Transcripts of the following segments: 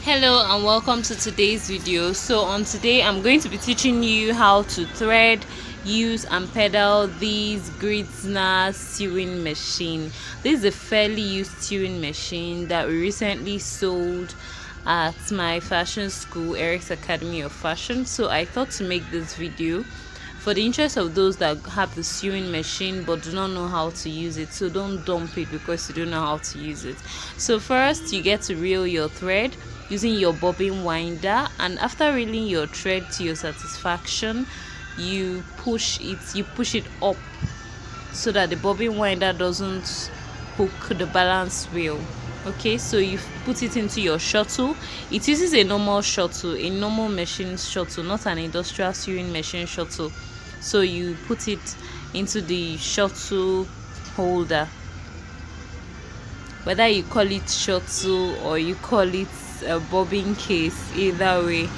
Hello and welcome to today's video. So on today I'm going to be teaching you how to thread, use and pedal this Greitzner sewing machine. This is a fairly used sewing machine that we recently sold at my fashion school, Eric's Academy of Fashion. So I thought to make this video for the interest of those that have the sewing machine but do not know how to use it. So don't dump it because you don't know how to use it. So first you get to reel your thread using your bobbin winder, and after reeling your thread to your satisfaction, you push it up so that the bobbin winder doesn't hook the balance wheel. Okay, so you put it into your shuttle. It uses a normal shuttle, a normal machine shuttle, not an industrial sewing machine shuttle. So you put it into the shuttle holder, whether you call it shuttle or you call it a bobbin case, either way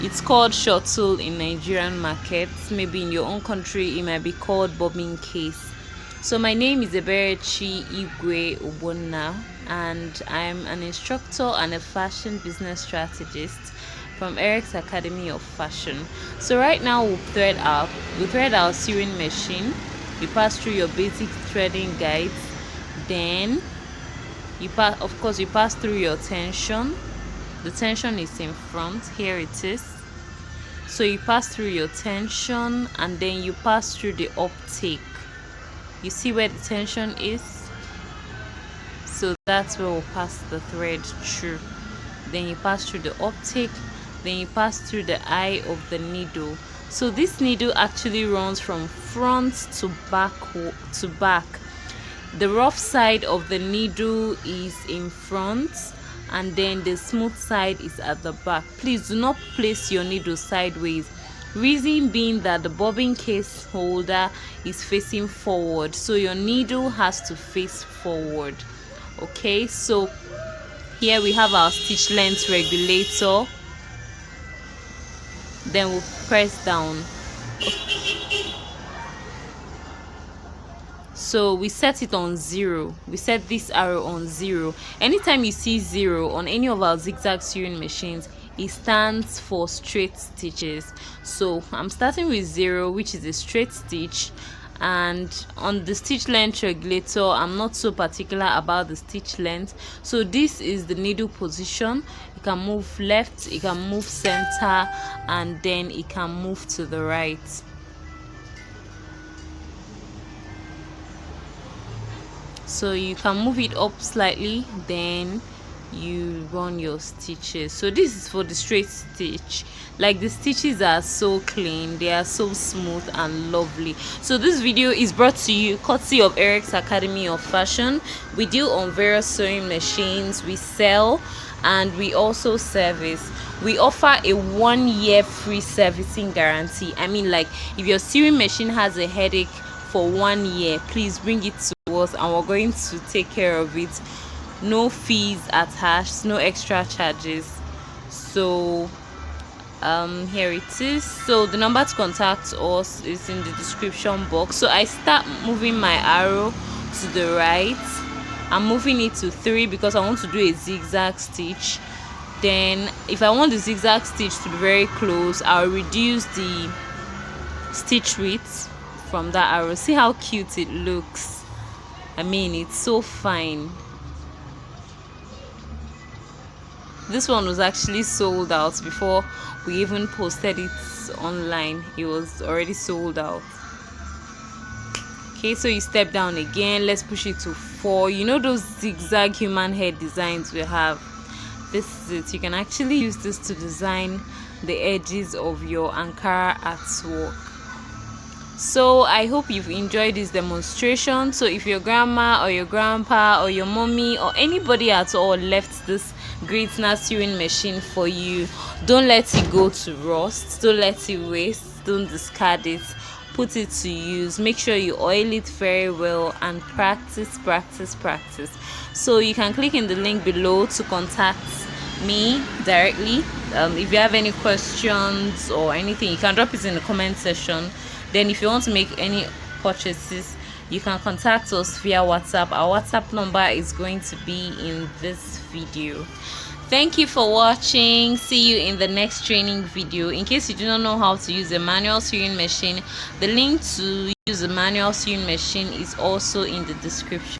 it's called shuttle in Nigerian markets. Maybe in your own country it might be called bobbin case. So my name is Eberechi Igwe, and I'm an instructor and a fashion business strategist from Eric's Academy of Fashion. So right now we'll thread our sewing machine. You pass through your basic threading guides, then you pass through your tension. The tension is in front, here it is. So you pass through your tension and then you pass through the uptake. You see where the tension is? So that's where we'll pass the thread through. Then you pass through the uptake, then you pass through the eye of the needle. So this needle actually runs from front to back. The rough side of the needle is in front and then the smooth side is at the back. Please do not place your needle sideways, reason being that the bobbin case holder is facing forward, so your needle has to face forward. Okay, so here we have our stitch length regulator, then we'll press down. So we set it on 0. We set this arrow on 0. Anytime you see 0 on any of our zigzag sewing machines, it stands for straight stitches. So I'm starting with 0, which is a straight stitch, and on the stitch length regulator I'm not so particular about the stitch length. So this is the needle position. You can move left, you can move center, and then it can move to the right. So you can move it up slightly, then you run your stitches. So this is for the straight stitch. Like, the stitches are so clean, they are so smooth and lovely. So this video is brought to you courtesy of Eric's Academy of Fashion. We deal on various sewing machines, we sell, and we also service. We offer a 1-year free servicing guarantee. I mean, like, if your sewing machine has a headache for 1 year, please bring it to us and we're going to take care of it. No fees attached, no extra charges. So here it is. So the number to contact us is in the description box. So I start moving my arrow to the right. I'm moving it to 3 because I want to do a zigzag stitch. Then if I want the zigzag stitch to be very close, I'll reduce the stitch width from that arrow. See how cute it looks. I mean, it's so fine. This one was actually sold out before we even posted it online. It was already sold out. Okay, so you step down again. Let's push it to 4. You know those zigzag human head designs we have? This is it. You can actually use this to design the edges of your Ankara artwork. So I hope you've enjoyed this demonstration. So if your grandma or your grandpa or your mommy or anybody at all left this Greitzner sewing machine for you, don't let it go to rust, don't let it waste, don't discard it. Put it to use. Make sure you oil it very well and practice. So you can click in the link below to contact me directly. If you have any questions or anything, you can drop it in the comment section. Then if you want to make any purchases, you can contact us via WhatsApp. Our WhatsApp number is going to be in this video. Thank you for watching. See you in the next training video. In case you do not know how to use a manual sewing machine, the link to use a manual sewing machine is also in the description.